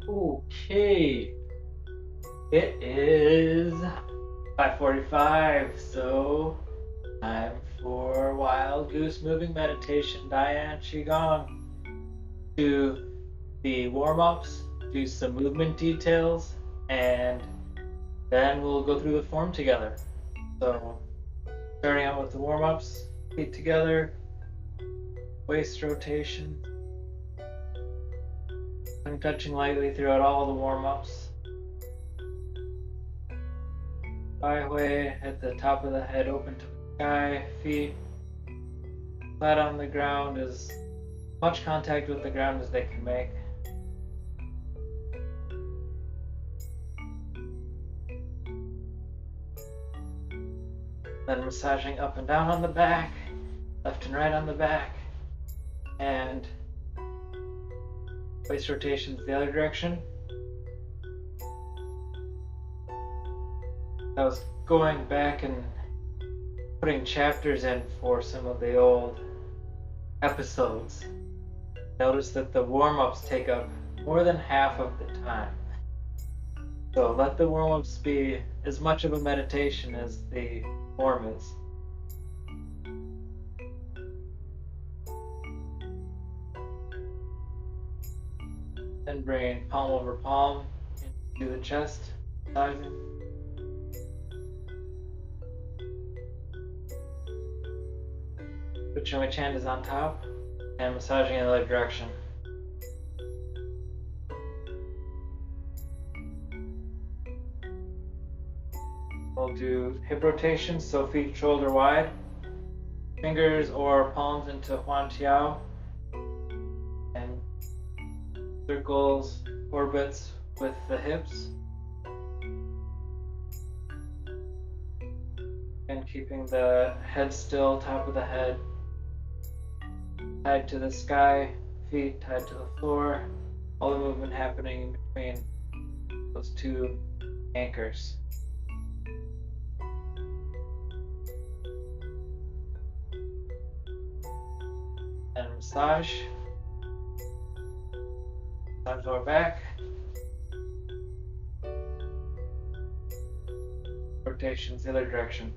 Okay, it is 5:45, so time for Wild Goose Moving Meditation, Diane Qigong. Do the warm-ups, do some movement details, and then we'll go through the form together. So, starting out with the warm-ups, feet together, waist rotation, tongue touching lightly throughout all the warm-ups. Byway at the top of the head, open to the sky, feet flat on the ground, as much contact with the ground as they can make. Then massaging up and down on the back, left and right on the back, and waist rotations the other direction. I was going back and putting chapters in for some of the old episodes. Notice that the warm-ups take up more than half of the time. So let the warm-ups be as much of a meditation as the form is. Then bring palm over palm into the chest, massaging. Put your hand is on top and massaging in the other direction. We'll do hip rotations, so feet shoulder wide, fingers or palms into Huan Tiao, and circles, orbits with the hips, and keeping the head still, top of the head tied to the sky, feet tied to the floor, all the movement happening in between those two anchors. And massage lower back, rotations the other direction.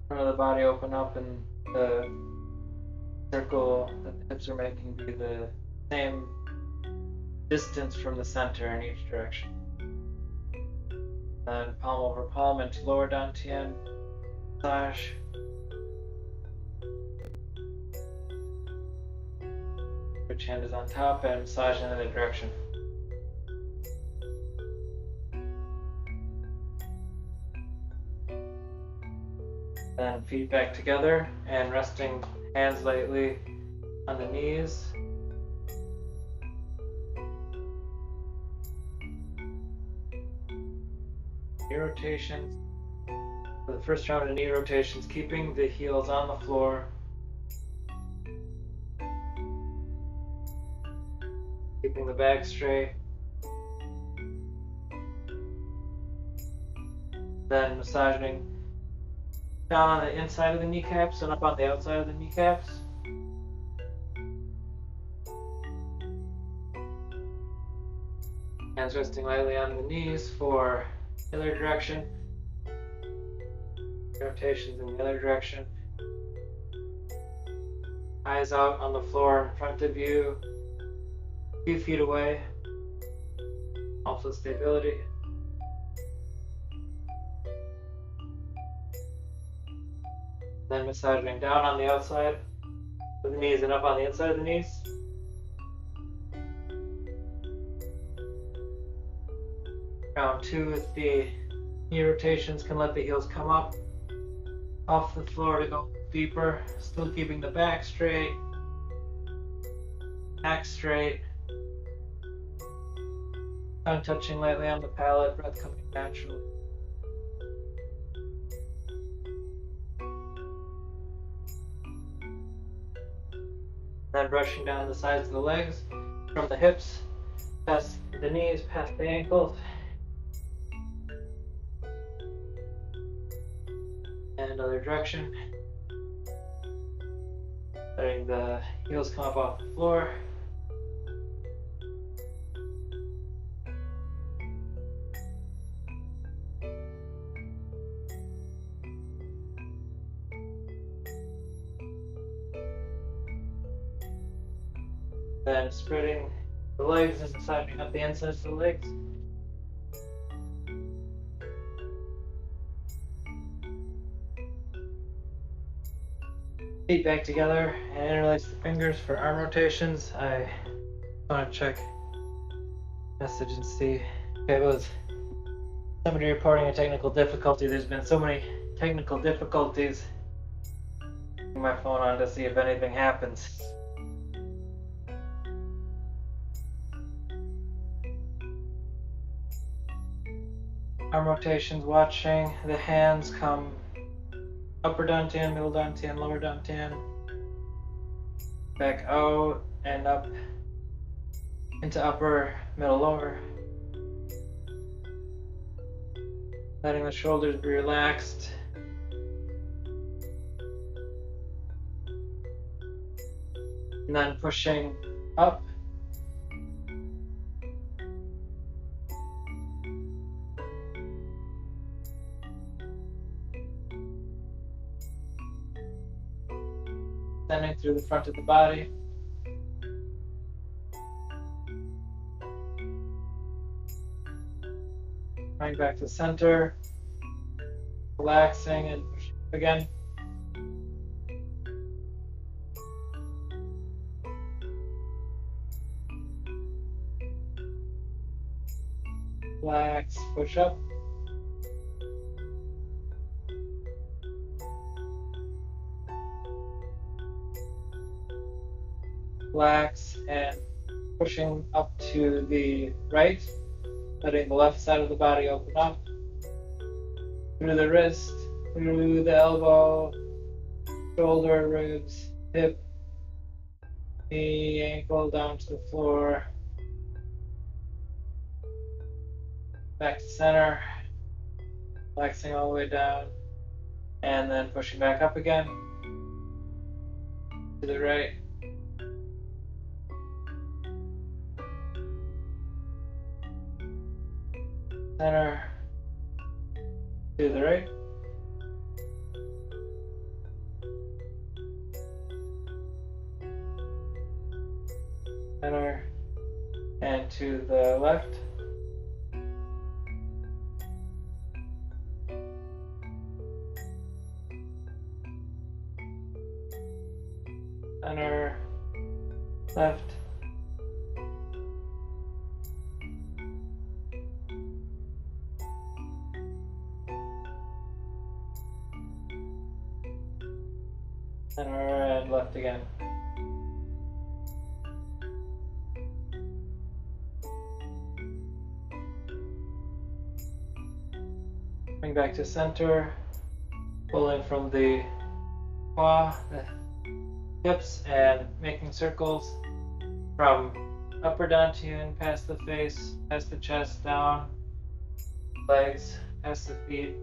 Front of the body open up, and the circle that the hips are making be the same distance from the center in each direction. Then palm over palm into lower dantian, massage. Which hand is on top, and massage in the other direction. Then feet back together and resting hands lightly on the knees. Knee rotations. For the first round of knee rotations, keeping the heels on the floor. Keeping the back straight. Then massaging down on the inside of the kneecaps and up on the outside of the kneecaps. Hands resting lightly on the knees for the other direction. Rotations in the other direction. Eyes out on the floor in front of you, a few feet away. Also stability. Then massaging down on the outside of the knees and up on the inside of the knees. Round two with the knee rotations, can let the heels come up off the floor to go deeper, still keeping the back straight, neck straight, tongue touching lightly on the palate, breath coming naturally. Then brushing down the sides of the legs, from the hips, past the knees, past the ankles. And other direction. Letting the heels come up off the floor. Then spreading the legs and massaging up the insides of the legs. Feet back together and interlace the fingers for arm rotations. I want to check message and see. Okay, it was somebody reporting a technical difficulty. There's been so many technical difficulties. Putting my phone on to see if anything happens. Arm rotations, watching the hands come upper dantian, middle dantian, lower dantian, back out and up into upper, middle, lower. Letting the shoulders be relaxed. And then pushing up. Extending through the front of the body. Coming back to center. Relaxing and pushing up again. Relax, push up. Relax and pushing up to the right, letting the left side of the body open up. Through the wrist, through the elbow, shoulder, ribs, hip, knee, ankle, down to the floor. Back to center, relaxing all the way down, and then pushing back up again. To the right. Center, to the right. Center, and to the left. Center, left. Center and left again. Bring back to center, pulling from the quad, the hips, and making circles from upper dantian, past the face, past the chest, down, legs, past the feet.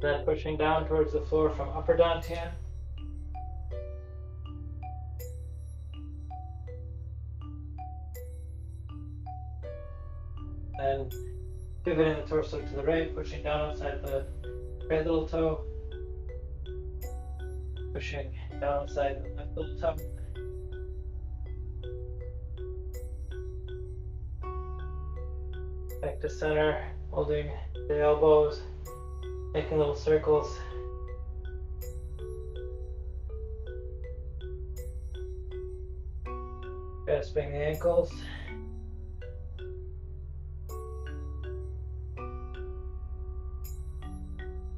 Then pushing down towards the floor from upper dantian. And pivoting the torso to the right, pushing down outside the right little toe. Pushing down outside the left little toe. Back to center, holding the elbows. Making little circles. Grasping the ankles.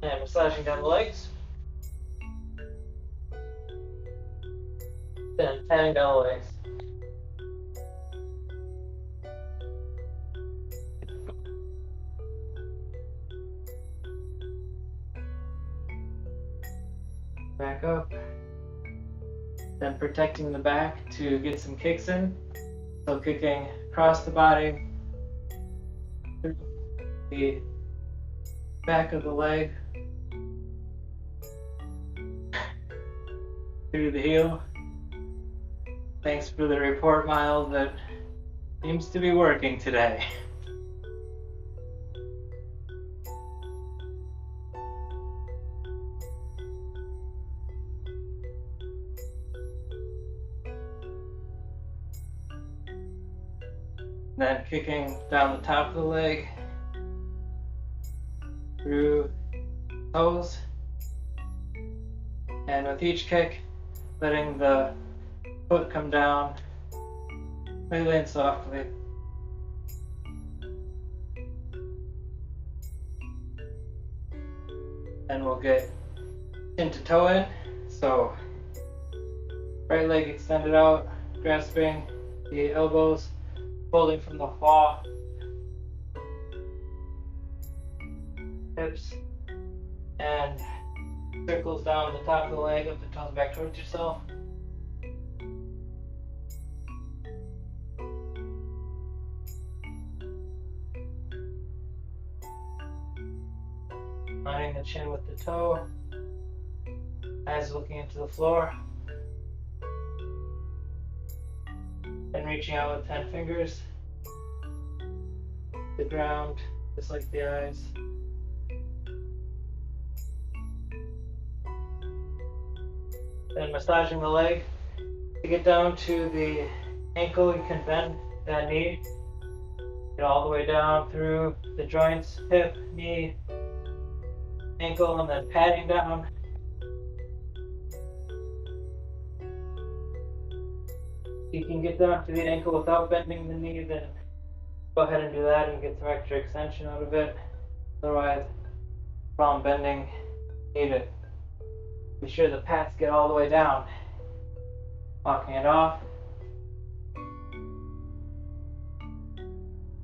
And massaging down the legs. Then patting down the legs. back up. Then protecting the back to get some kicks in. So kicking across the body, through the back of the leg, through the heel. Thanks for the report, Miles. That seems to be working today. Then kicking down the top of the leg, through toes, and with each kick, letting the foot come down quickly and softly. Then we'll get chin to toe in. So right leg extended out, grasping the elbows, folding from the claw, hips, and circles down the top of the leg, up the toes back towards yourself. Lining the chin with the toe, eyes looking into the floor, and reaching out with 10 fingers, the ground, just like the eyes. Then massaging the leg to get down to the ankle. You can bend that knee, get all the way down through the joints, hip, knee, ankle, and then patting down. You can get down to the ankle without bending the knee, then go ahead and do that and get some extra extension out of it. Otherwise, from bending, you need to be sure the pats get all the way down. Walking it off.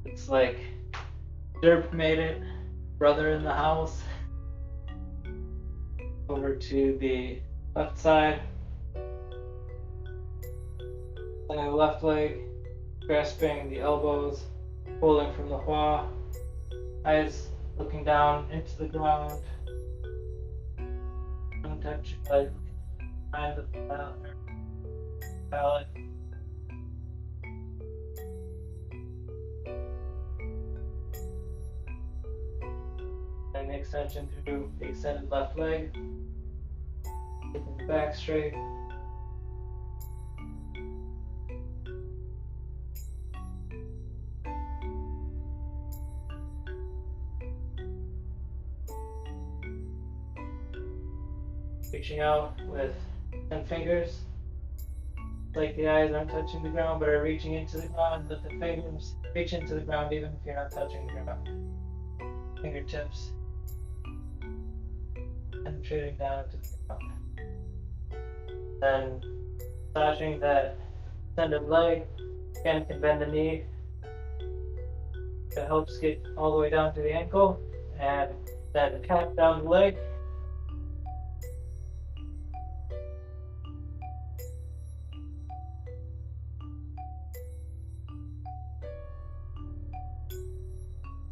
It's like Derp made it, brother in the house. Over to the left side. Then the left leg, grasping the elbows, pulling from the hua, eyes looking down into the ground, untouched by behind the palate. And the extension through the extended left leg, keeping the back straight. Reaching out with 10 fingers, like the eyes aren't touching the ground but are reaching into the ground, let the fingers reach into the ground even if you're not touching the ground. Fingertips penetrating down to the ground. Then massaging that extended leg, again can bend the knee. That helps get all the way down to the ankle, and then tap down the leg.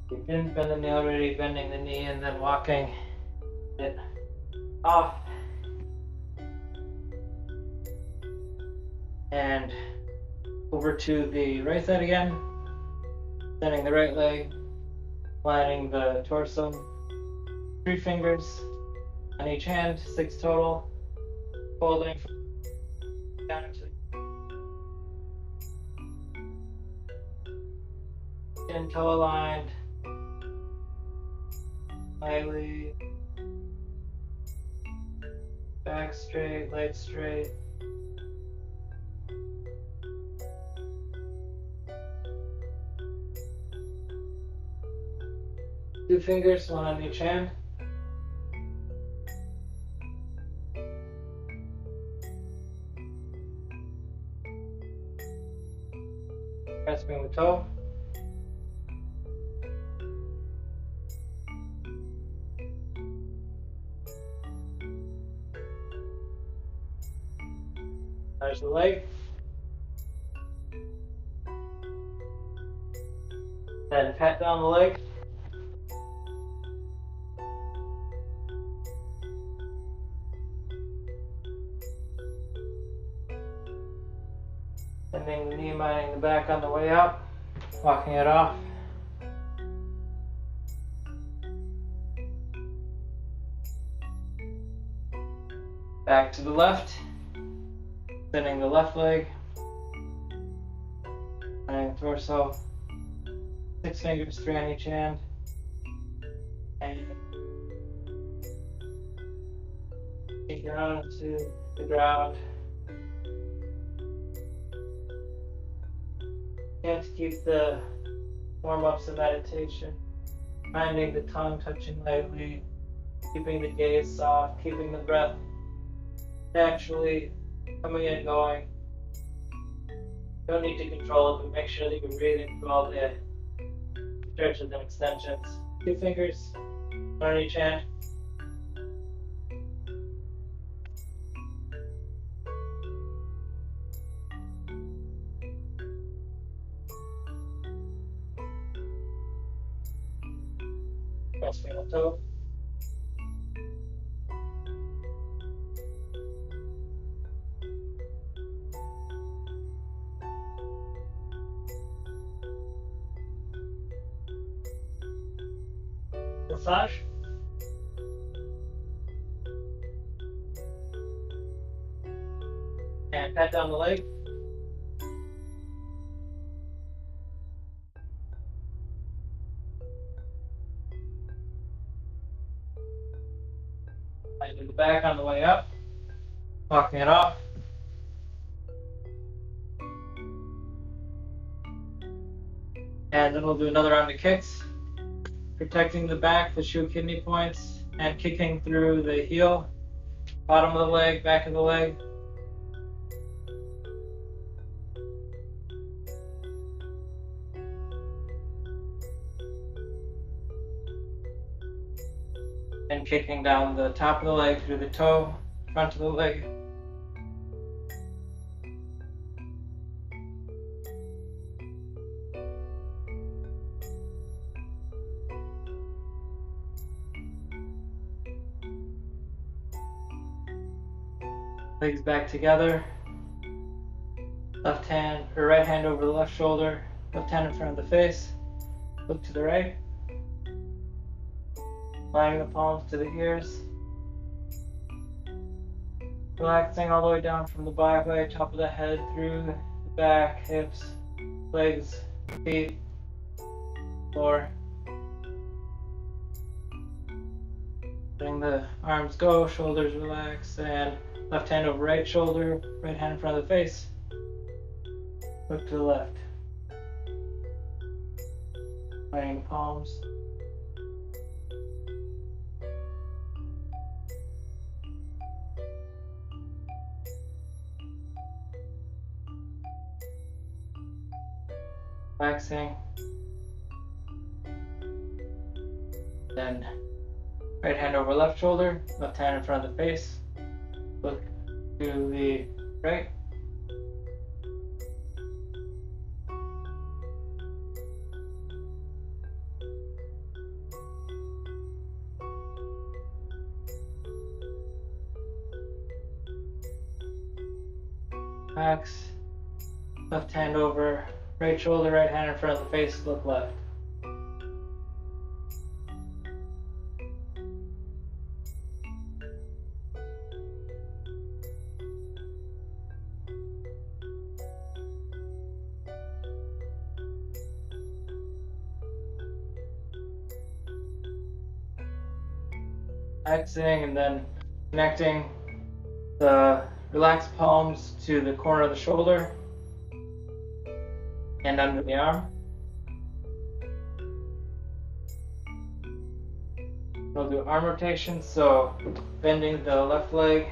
You didn't bend the knee already, bending the knee and then walking it off. And over to the right side again, bending the right leg, lining the torso, 3 fingers on each hand, 6 total, folding down into the chin, toe aligned, slightly, back straight, legs straight. Two fingers, one on each hand. Grasping the toe. There's the leg. Then pat down the leg. Bending the knee, minding the back on the way up. Walking it off. Back to the left. Bending the left leg. Bending the torso. 6 fingers, 3 on each hand. And down to the ground. And to keep the warm-ups of meditation, finding the tongue touching lightly, keeping the gaze soft, keeping the breath naturally coming and going. You don't need to control it, but make sure that you're breathing through all the stretches and extensions. 2 fingers, 1 on each hand. Cross final toe. Massage. And pat down the leg. Lightly the back on the way up. Walking it off. And then we'll do another round of kicks. Protecting the back, the shoe kidney points, and kicking through the heel, bottom of the leg, back of the leg. And kicking down the top of the leg through the toe, front of the leg. Legs back together. Left hand or right hand over the left shoulder. Left hand in front of the face. Look to the right. Aligning the palms to the ears. Relaxing all the way down from the byway, top of the head, through the back, hips, legs, feet, floor. Letting the arms go, shoulders relax, and left hand over right shoulder, right hand in front of the face. Look to the left. Lining the palms. Relaxing. Then right hand over left shoulder, left hand in front of the face. Look to the right. Relax. Left hand over right shoulder, right hand in front of the face, look left. Relaxing and then connecting the relaxed palms to the corner of the shoulder and under the arm. We'll do arm rotation, so bending the left leg,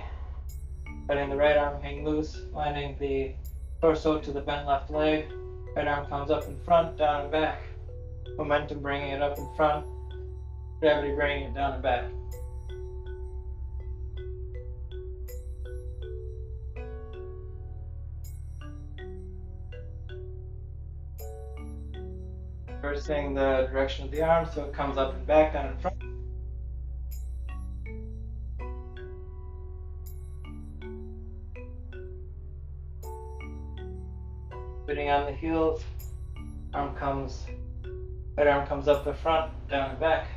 letting the right arm hang loose, lining the torso to the bent left leg. Right arm comes up in front, down and back. Momentum bringing it up in front, gravity bringing it down and back. reversing the direction of the arm so it comes up and back, down and front. Putting on the heels, right arm comes up the front, down and back.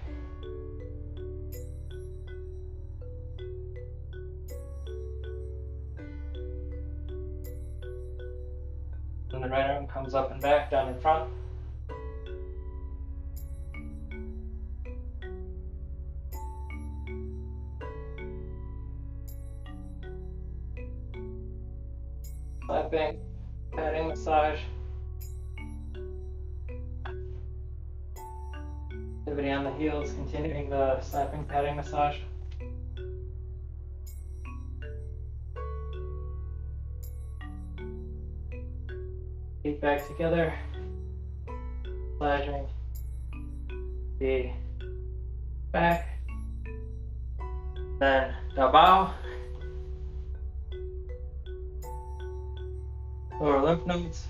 And the right arm comes up and back, down and front. Slapping, patting massage. Activity on the heels, continuing the slapping, patting massage. Feet back together, massaging the back. Then bow. Lower lymph nodes.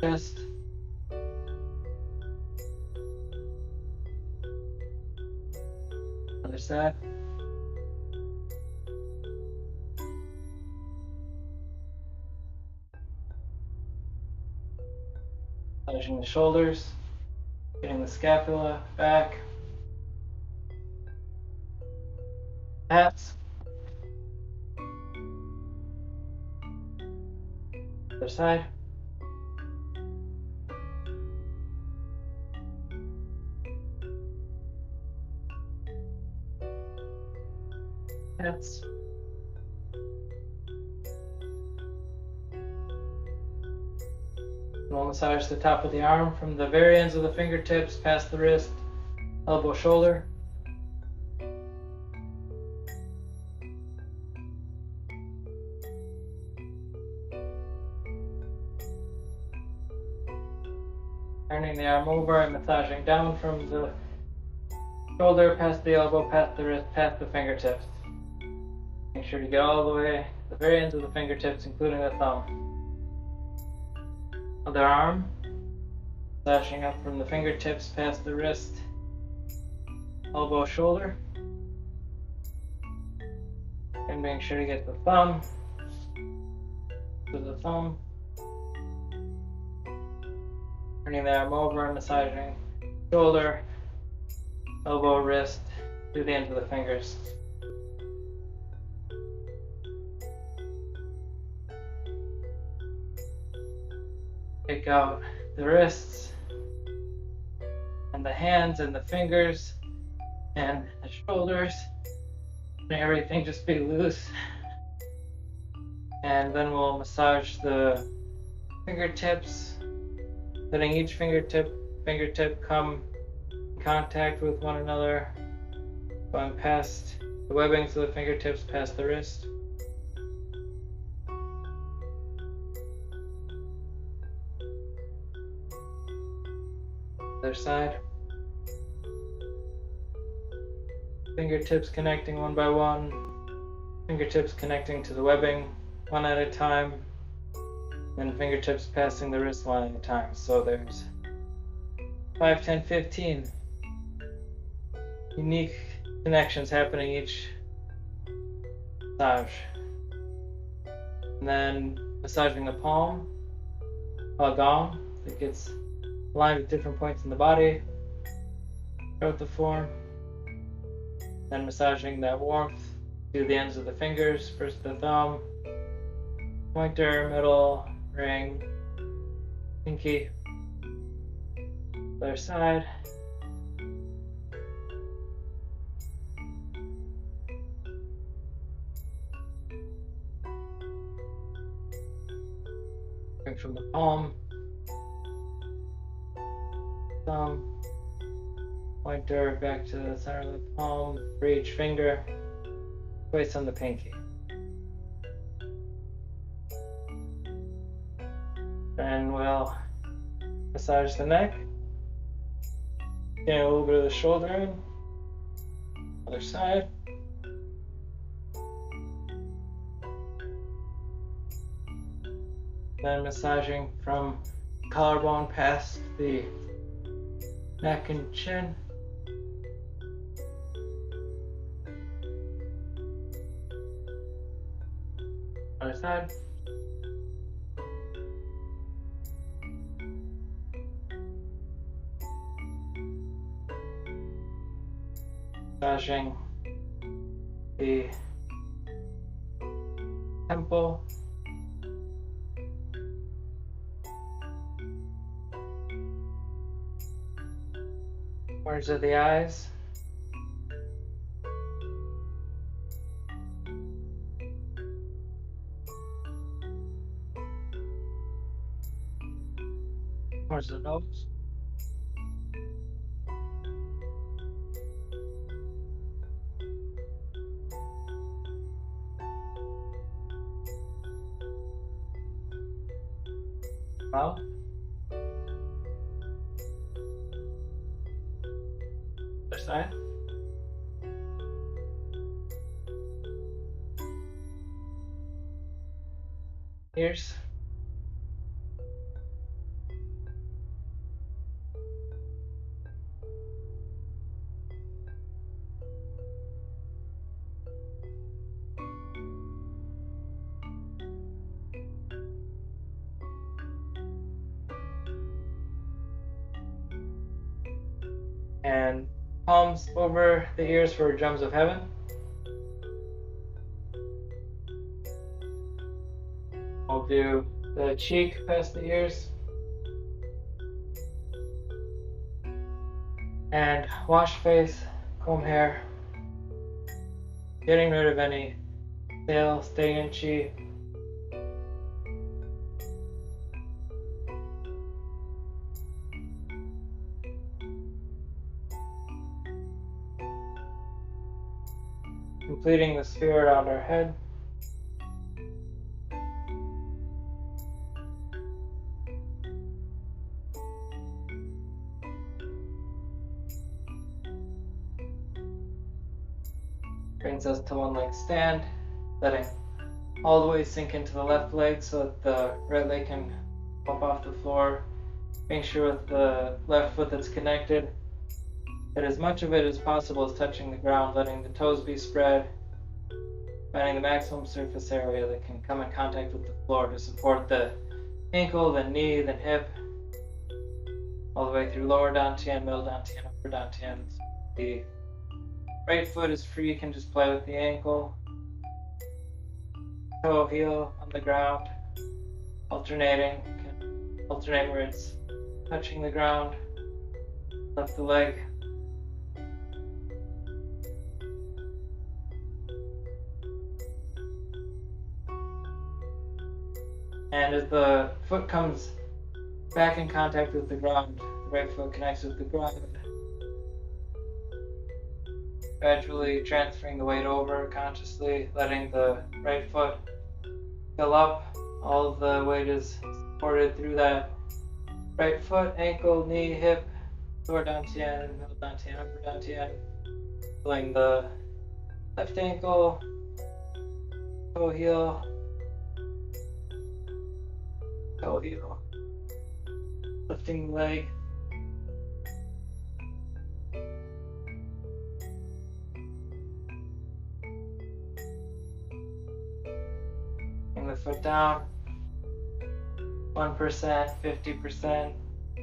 Chest. Other side. Massaging the shoulders, getting the scapula back. Abs. Other side. Abs. We'll massage the top of the arm from the very ends of the fingertips past the wrist, elbow, shoulder. Turning the arm over and massaging down from the shoulder, past the elbow, past the wrist, past the fingertips. Make sure to get all the way to the very ends of the fingertips, including the thumb. Other arm, massaging up from the fingertips, past the wrist, elbow, shoulder. And make sure to get the thumb to the thumb. Turning the arm over and massaging shoulder, elbow, wrist, to the ends of the fingers. Take out the wrists and the hands and the fingers and the shoulders. Make everything just be loose. And then we'll massage the fingertips, letting each fingertip come in contact with one another, going past the webbings of the fingertips, past the wrist. Other side. Fingertips connecting one by one, fingertips connecting to the webbing one at a time, and fingertips passing the wrist one at a time. So there's 5, 10, 15 unique connections happening each massage. And then massaging the palm, gong, that gets aligned at different points in the body throughout the form. Then massaging that warmth to the ends of the fingers, first the thumb, pointer, middle, ring, pinky, other side. Going from the palm, thumb, pointer back to the center of the palm for each finger, place on the pinky. Then we'll massage the neck, getting a little bit of the shoulder in, other side. then massaging from collarbone past the neck and chin. Other side. Massaging the temple. Corners of the eyes. Corners of the nose. Mouth. Other side. Ears. And palms over the ears for drums of heaven. We'll do the cheek past the ears. And wash face, comb hair. Getting rid of any stale, stagnant chi. Completing the sphere around our head. Brings us to one leg stand, letting all the way sink into the left leg so that the right leg can bump off the floor. Make sure with the left foot that's connected that as much of it as possible is touching the ground, letting the toes be spread, finding the maximum surface area that can come in contact with the floor to support the ankle, the knee, the hip, all the way through lower dantian, middle dantian, upper dantian. The right foot is free, you can just play with the ankle. Toe, heel on the ground, alternating. You can alternate where it's touching the ground. Lift the leg. And as the foot comes back in contact with the ground, the right foot connects with the ground, gradually transferring the weight over consciously, letting the right foot fill up. All of the weight is supported through that right foot, ankle, knee, hip, lower dantian, middle dantian, upper dantian. Filling the left ankle, toe heel, toe heel. Lifting the leg. Bring the foot down. 1%, 50%,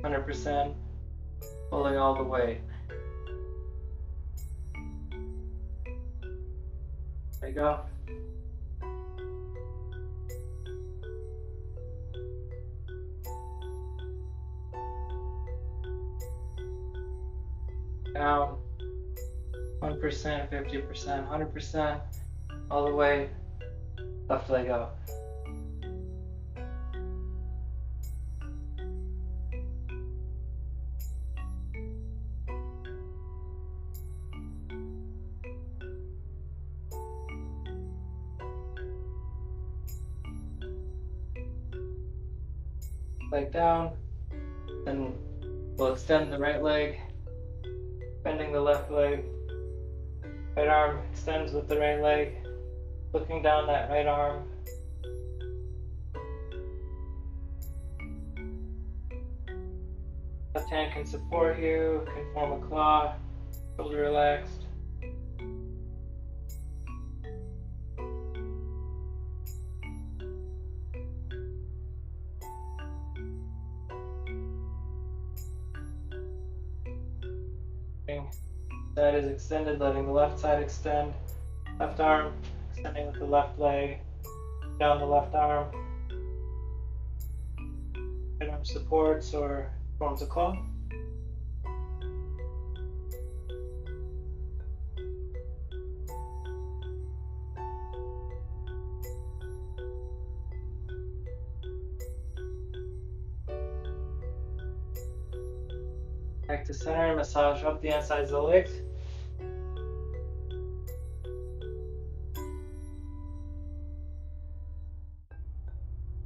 100%, pulling all the weight. There you go. Down 1%, 50%, 100%, all the way, left leg up. Leg down, then we'll extend the right leg, bending the left leg. Right arm extends with the right leg, looking down that right arm. hand can support you, can form a claw, shoulder relaxed. Side is extended, letting the left side extend. Left arm extending with the left leg, down the left arm. Right arm supports or forms a claw. Back to center and massage up the insides of the legs.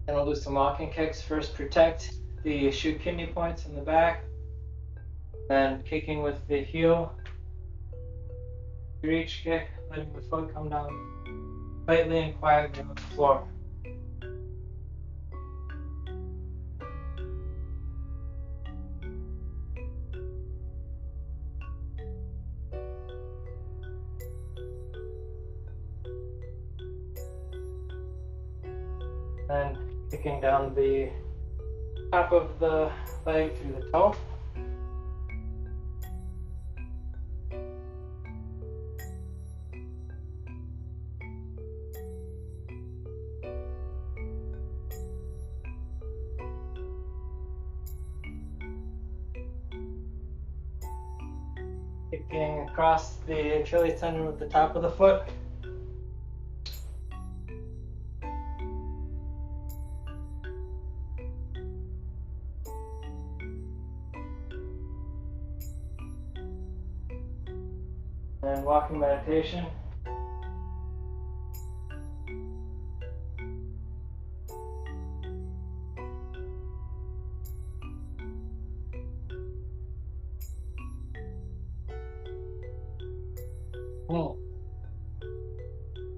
Then we'll do some walking kicks. First, protect the shu kidney points in the back. Then kicking with the heel. Reach kick, letting the foot come down lightly and quietly on the floor. Then kicking down the top of the leg through the toe. Kicking across the Achilles tendon with the top of the foot. And walking meditation.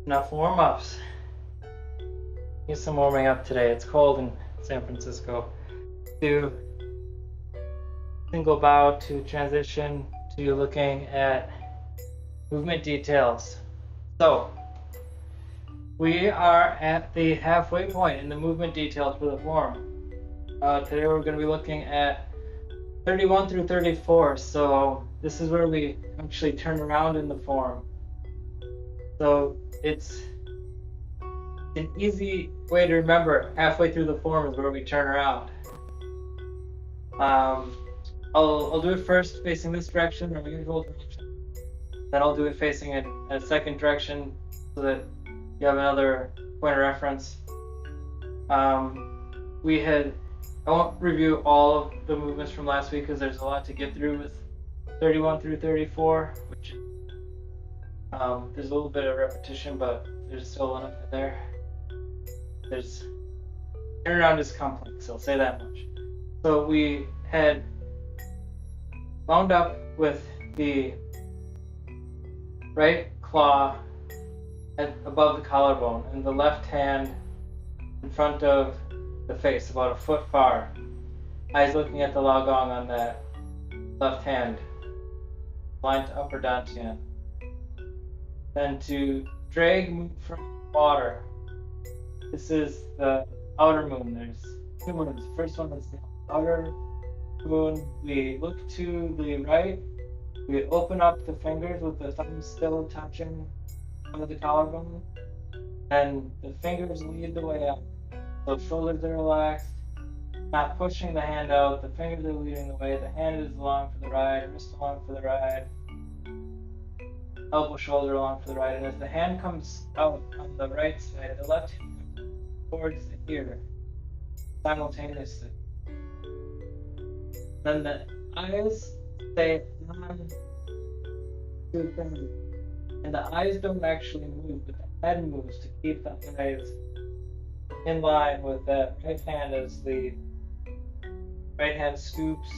Enough warm-ups. Need some warming up today. It's cold in San Francisco. Do single bow to transition to looking at movement details. So we are at the halfway point in the movement details for the form. Today we're going to be looking at 31 through 34. So this is where we actually turn around in the form. So it's an easy way to remember. Halfway through the form is where we turn around. I'll do it first facing this direction, or usual direction. Then I'll do it facing a second direction so that you have another point of reference. I won't review all of the movements from last week because there's a lot to get through with 31 through 34, which there's a little bit of repetition, but there's still enough in there. Turnaround is complex, I'll say that much. So we had wound up with the right claw above the collarbone and the left hand in front of the face, about a foot far. Eyes looking at the lagong on that left hand, line to upper dantian. Then to drag moon from water. This is the outer moon. There's two moons. The first one is the outer moon. We look to the right. We open up the fingers with the thumb still touching under the collarbone. And the fingers lead the way up. So shoulders are relaxed. Not pushing the hand out. The fingers are leading the way. The hand is along for the ride. Wrist along for the ride. Elbow, shoulder along for the right, and as the hand comes out on the right side, the left hand comes towards the ear simultaneously. Then the eyes stay on to them, and the eyes don't actually move, but the head moves to keep the eyes in line with that right hand as the right hand scoops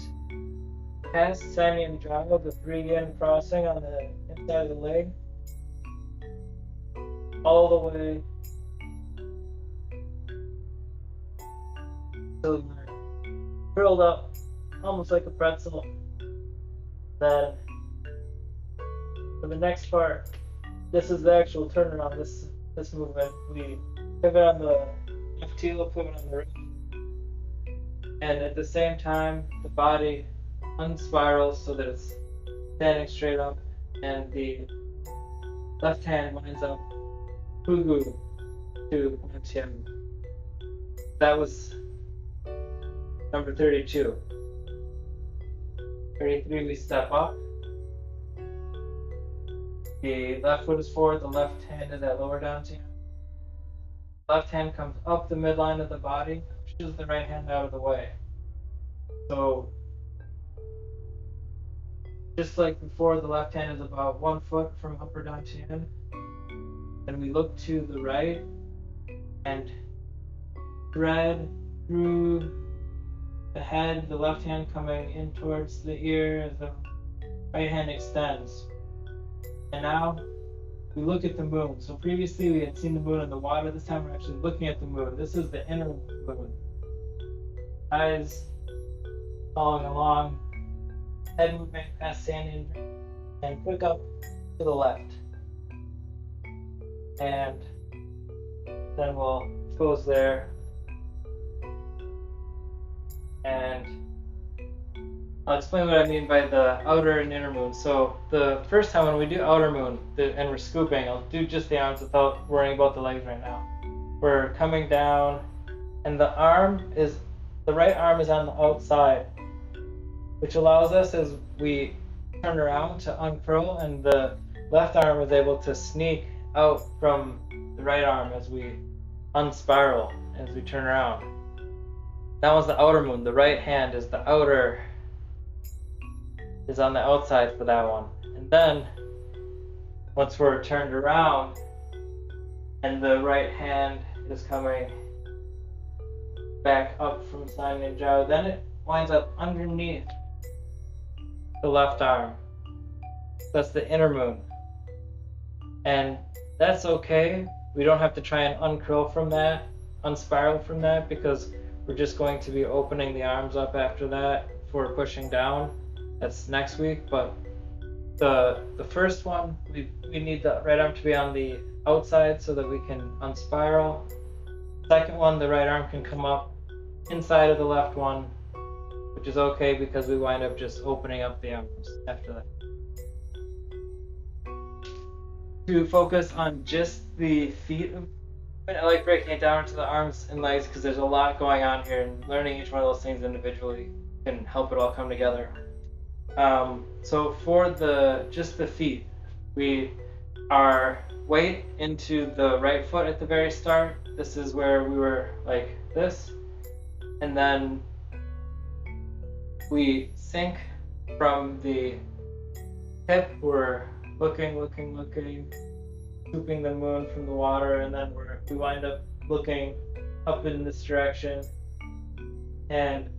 past Sanian Jawa, the 3-yin crossing on the inside of the leg, all the way till you're curled up almost like a pretzel. Then for the next part, this is the actual turnaround. This movement, we pivot on the left heel, pivot on the right, and at the same time, the body unspirals so that it's standing straight up, and the left hand lines up fugu to Wantian. That was number 32. 33, we step up. The left foot is forward, the left hand is at lower dantian. Left hand comes up the midline of the body, pushes the right hand out of the way. So, just like before, the left hand is about 1 foot from upper dantian. Then we look to the right and thread through the head, the left hand coming in towards the ear as the right hand extends. And now we look at the moon. So previously we had seen the moon in the water. This time we're actually looking at the moon. This is the inner moon. Eyes following along, head moving past Sandy and quick up to the left. And then we'll close there. And I'll explain what I mean by the outer and inner moon. So the first time when we do outer moon and we're scooping, I'll do just the arms without worrying about the legs right now. We're coming down, and the right arm is on the outside, which allows us as we turn around to uncurl, and the left arm is able to sneak out from the right arm as we unspiral, as we turn around. That was the outer moon. The right hand is the outer, is on the outside for that one. And then once we're turned around and the right hand is coming back up from Simon and Joe, then it winds up underneath the left arm. That's the inner moon. And that's okay. We don't have to try and uncurl from that, unspiral from that, because we're just going to be opening the arms up after that for pushing down. That's next week. But the first one, we need the right arm to be on the outside so that we can unspiral. Second one, the right arm can come up inside of the left one, which is okay because we wind up just opening up the arms after that. To focus on just the feet, I like breaking it down into the arms and legs because there's a lot going on here, and learning each one of those things individually can help it all come together. So for just the feet, we are weight into the right foot at the very start. This is where we were like this, and then we sink from the hip. We're looking, scooping the moon from the water, and then we wind up looking up in this direction. And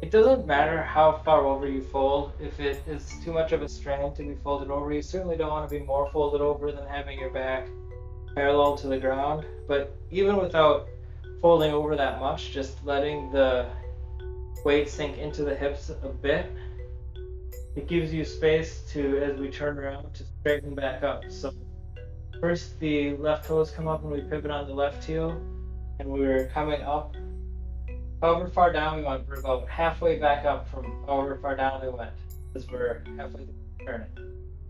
it doesn't matter how far over you fold. If it is too much of a strain to be folded over, you certainly don't want to be more folded over than having your back parallel to the ground. But even without folding over that much, just letting the weight sink into the hips a bit, it gives you space to, as we turn around, to straighten back up. So first the left toes come up and we pivot on the left heel, and we're coming up. However far down we went, we're about halfway back up from however far down we went, because we're halfway turning.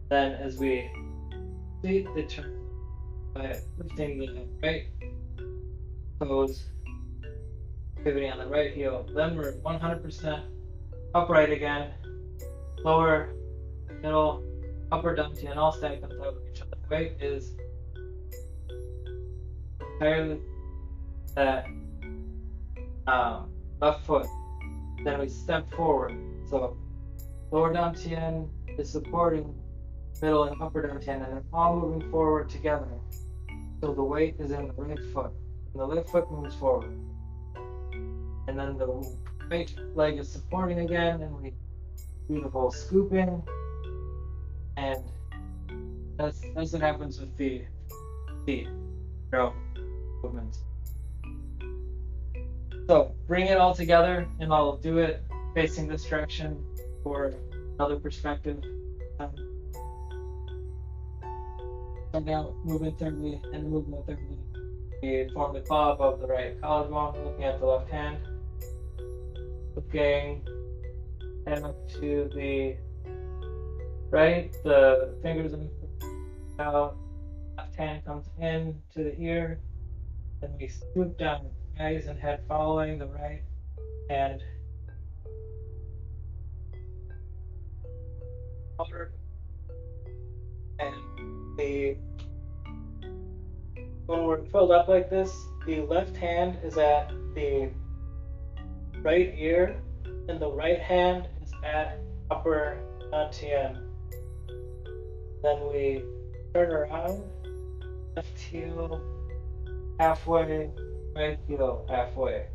Then as we complete the turn by lifting the right toes, pivoting on the right heel, then we're 100% upright again. Lower, middle, upper dantian, all stacked on top of each other. Weight is entirely that left foot. Then we step forward. So lower dantian is supporting middle and upper dantian, and they're all moving forward together. So the weight is in the right foot, and the left foot moves forward. And then the right leg is supporting again, and we do the whole scooping, and that's what happens with the feet movements. So bring it all together, and I'll do it facing this direction for another perspective. Starting out movement thirdly and movement thirdly. We form the claw above the right collarbone, looking at the left hand. Looking and up to the right, the fingers out, left hand comes in to the ear, then we swoop down, eyes and head following the right hand. And when we're filled up like this, the left hand is at the right ear, and the right hand is at upper dantian. Then we turn around, left heel halfway, right heel halfway.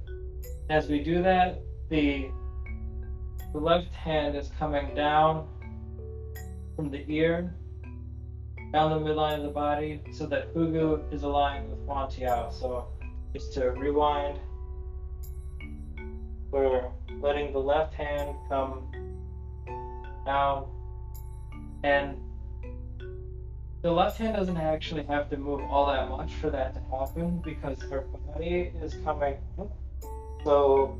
As we do that, the left hand is coming down from the ear, down the midline of the body, so that Fugu is aligned with Wantiao. So just to rewind, we're letting the left hand come down, and the left hand doesn't actually have to move all that much for that to happen because our body is coming up. So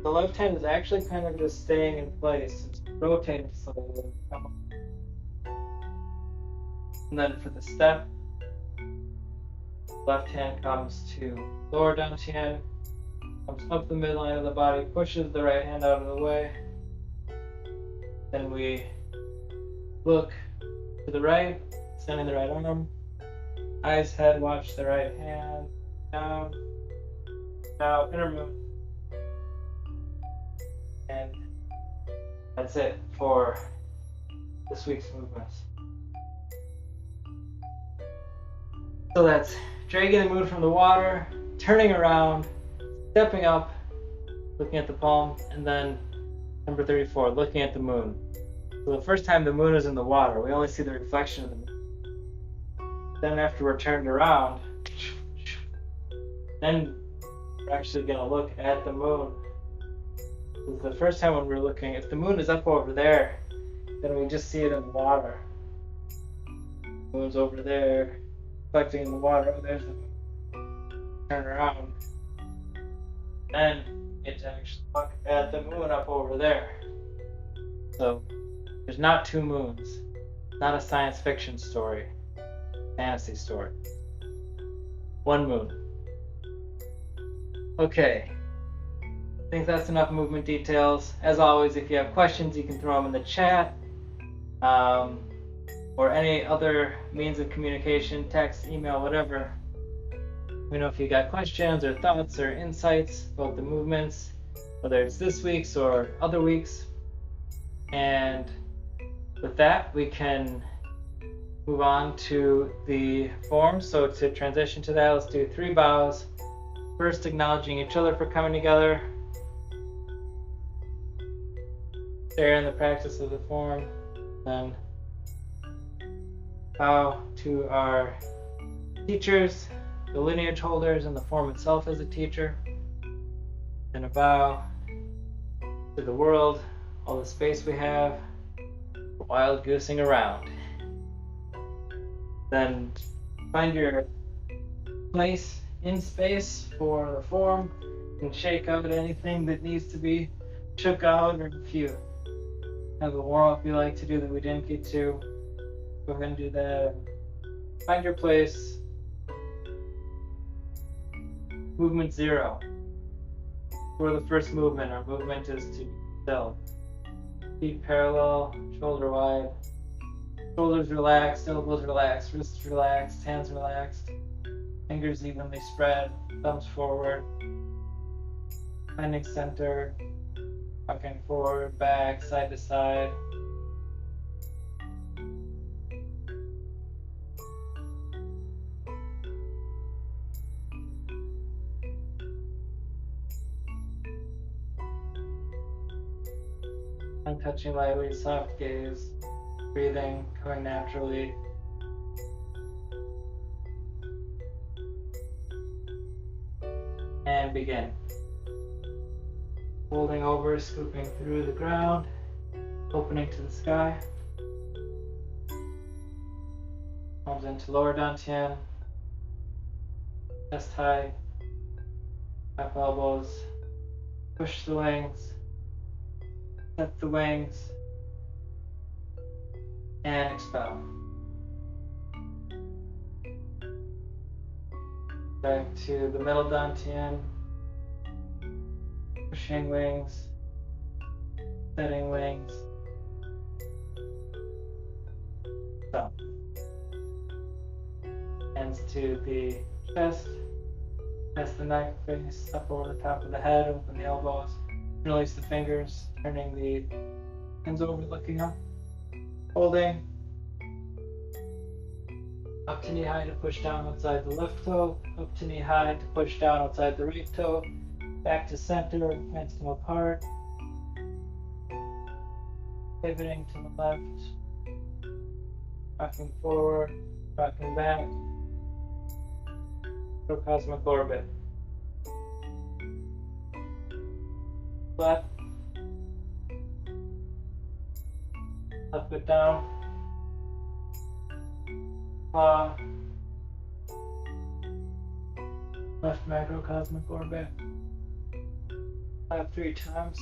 the left hand is actually kind of just staying in place. It's rotating slowly. And then for the step, left hand comes to lower dantian, comes up the midline of the body, pushes the right hand out of the way. Then we look to the right, extending the right arm. Eyes, head, watch the right hand. Down, down, inner moon. And that's it for this week's movements. So that's dragging the moon from the water, turning around, stepping up, looking at the palm, and then number 34, looking at the moon. So the first time the moon is in the water, we only see the reflection of the moon. Then after we're turned around, then we're actually going to look at the moon. The first time when we're looking, if the moon is up over there, then we just see it in the water. The moon's over there, reflecting in the water. Oh, there's the moon. Turn around. Then it's actually look at the moon up over there. So there's not two moons. Not a science fiction story. Fantasy story. One moon. Okay. I think that's enough movement details. As always, if you have questions, you can throw them in the chat. Or any other means of communication, text, email, whatever. Let me know if you got questions or thoughts or insights about the movements, whether it's this week's or other weeks. And with that, we can move on to the form. So to transition to that, let's do 3 bows. First, acknowledging each other for coming together. Share in the practice of the form. Then bow to our teachers, the lineage holders, and the form itself as a teacher. And a bow to the world, all the space we have, wild goosing around. Then find your place in space for the form. You can shake out anything that needs to be shook out, or if you have a warm-up you like to do that we didn't get to, go ahead and do that. Find your place. Movement 0. For the first movement, our movement is to be still. Feet parallel, shoulder wide. Shoulders relaxed, elbows relaxed, wrists relaxed, hands relaxed. Fingers evenly spread, thumbs forward. Finding center, rocking forward, back, side to side. Touching lightly, soft gaze, breathing, coming naturally. And begin. Folding over, scooping through the ground, opening to the sky. Comes into lower dantian, chest high, up elbows, push the wings, set the wings, and expel. Back to the middle dantian, pushing wings, setting wings, stop. Hands to the chest, press the neck, face up over the top of the head, open the elbows, release the fingers, turning the hands over, looking up, holding. Up to knee high to push down outside the left toe, up to knee high to push down outside the right toe, back to center, hands come apart, pivoting to the left, rocking forward, rocking back, cosmic orbit. Left, up it down, claw, left macrocosmic orbit, 3 times.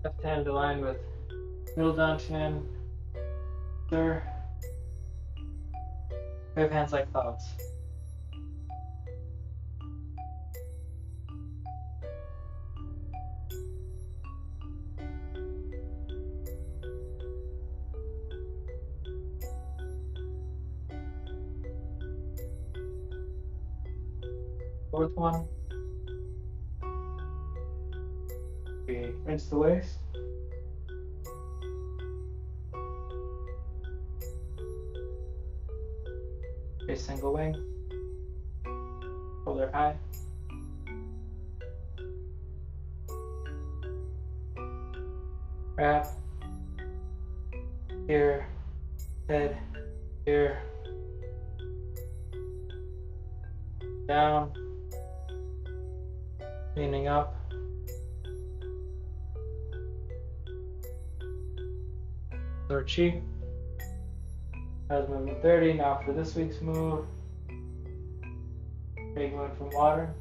Left hand aligned with middle dantian, sir. Wave hands like clouds. Fourth one. We rinse the waist. A single wing. Shoulder high. Wrap. Here. Head. Here. Down. Leaning up. Lower cheek. That was movement 30. Now for this week's move. Big one from water.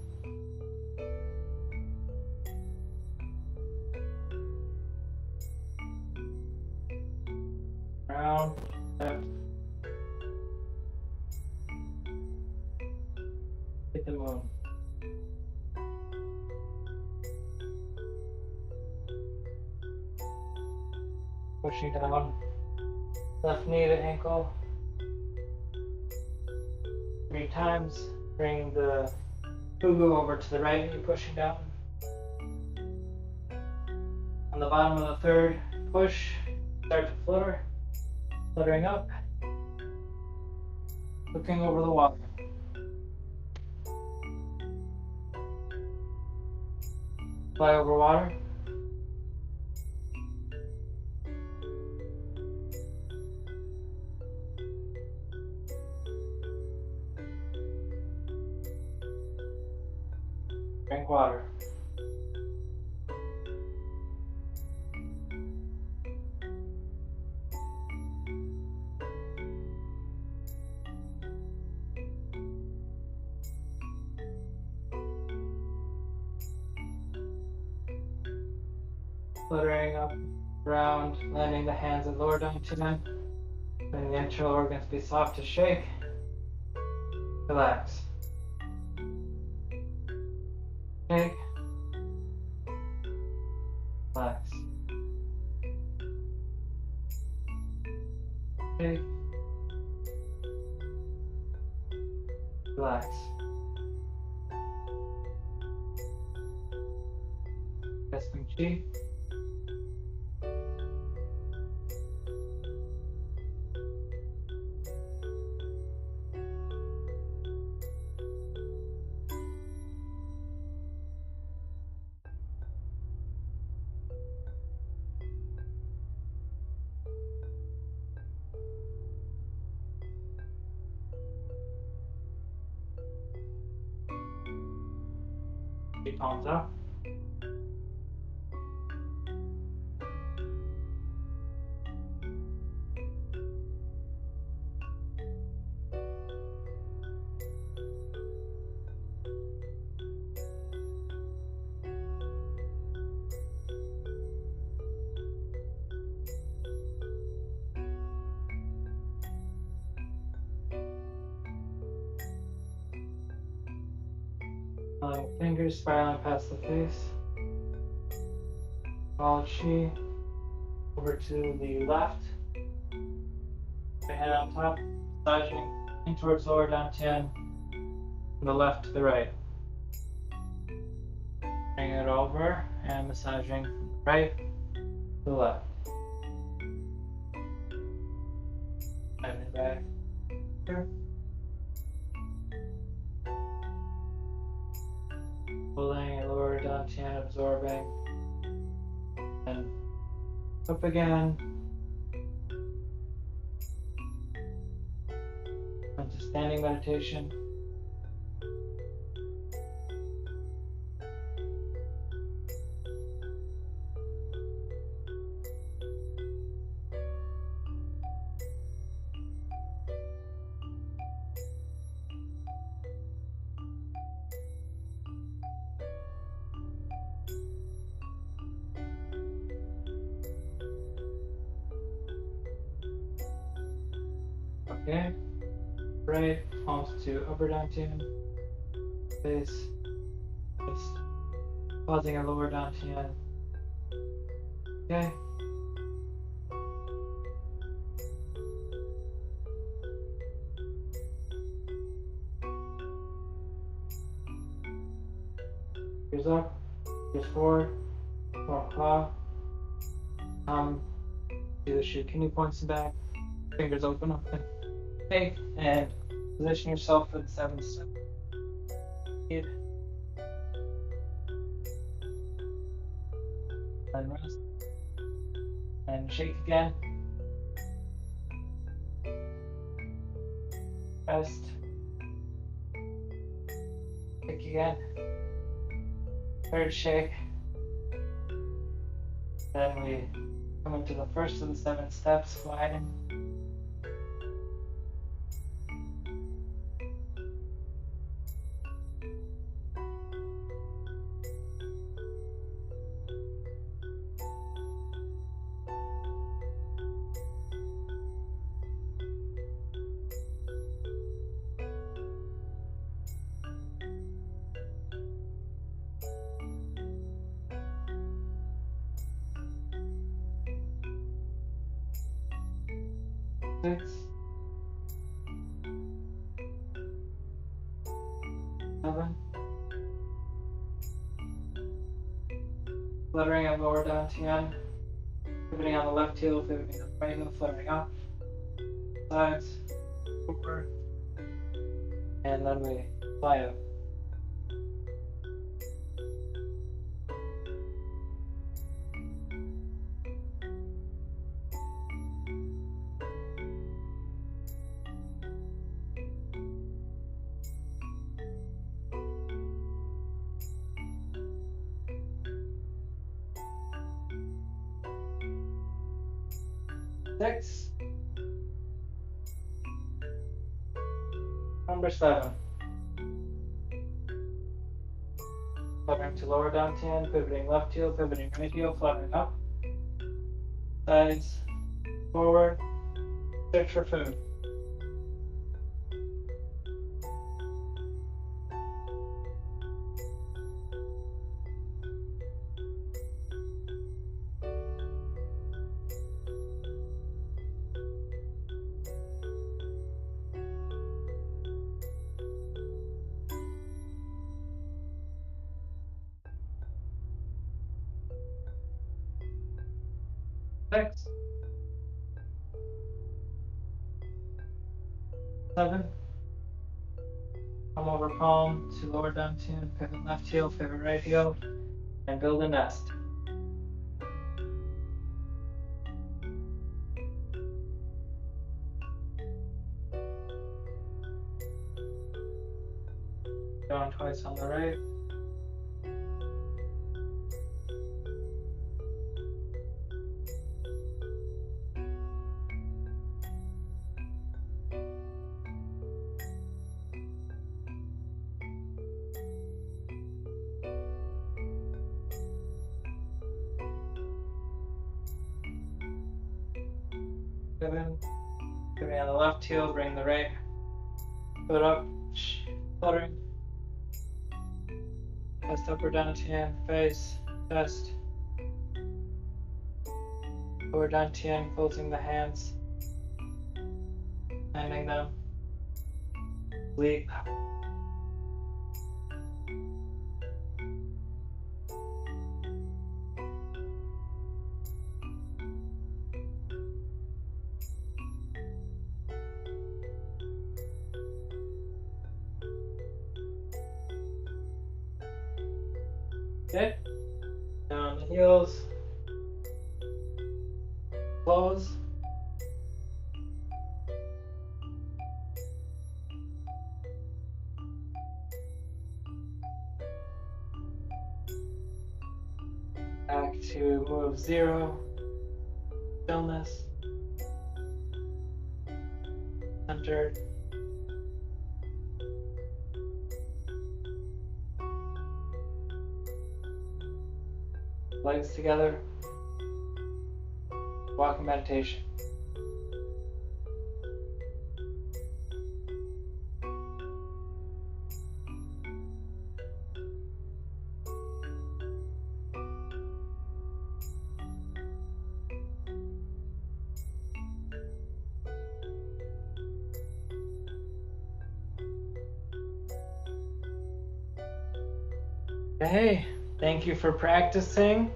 Round. Left. Hit the moon. Pushing down, left knee to ankle, 3 times, bring the fugu over to the right knee, pushing down. On the bottom of the third push, start to flutter, fluttering up, looking over the water. Fly over water. Drink water. Fluttering up, around, landing the hands and lower dantian. Letting the internal organs be soft to shake. Relax. Shake. Relax. Shake. Relax. Resting chi. palms up. Fingers spiraling past the face. Follow chi over to the left. The head on top, massaging in towards lower dantian. From the left to the right. Bring it over and massaging from the right to the left. Bend it back here. Pulling and lower dantian, absorbing. And up again. Into standing meditation. Okay. Right, palms to upper dantian, face, just pausing at lower dantian. Okay. Ears up, ears forward, form claw. Do the shoe kidney points back, fingers open, take, and position yourself for the 7th step. And rest. And shake again. Rest. Shake again. 3rd shake. Then we come into the first of the 7 steps, gliding. Six, 7, fluttering at lower dantian, pivoting on the left heel, pivoting on the right heel, fluttering up, sides, forward, and then we fly up. Six. Number 7. Fluttering to lower dantian, pivoting left heel, pivoting right heel, fluttering up. Sides, forward, search for food. Six, 7. Come over palm to lower dantian, pivot left heel, pivot right heel, and build a nest. Going twice on the right. Moving on the left heel, bring the right foot up, fluttering. Chest upward dantian, face, chest. Upward dantian, closing the hands. Landing them. Sleep. Okay. Down the heels. Close. Back to move 0. Stillness. Centered. Legs together. Walking meditation. Okay, thank you for practicing.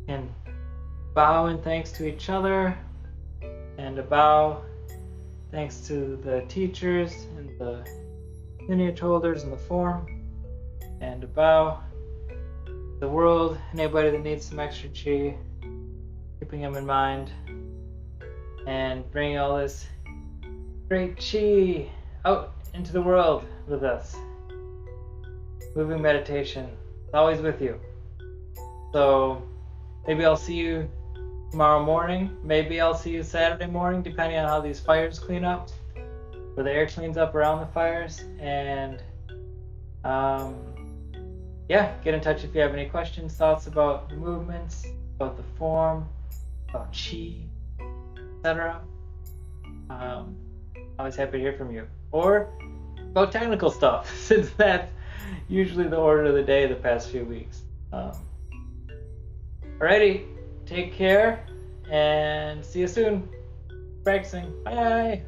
And bow in thanks to each other, and a bow thanks to the teachers and the lineage holders in the form, and a bow to the world, anybody that needs some extra chi, keeping them in mind, and bringing all this great chi out into the world with us. Moving meditation, it's always with you. So maybe I'll see you tomorrow morning. Maybe I'll see you Saturday morning, depending on how these fires clean up, or the air cleans up around the fires. And yeah, get in touch if you have any questions, thoughts about the movements, about the form, about chi, etc. Always happy to hear from you. Or about technical stuff, since that's usually the order of the day the past few weeks. Alrighty, take care and see you soon. Practicing. Bye.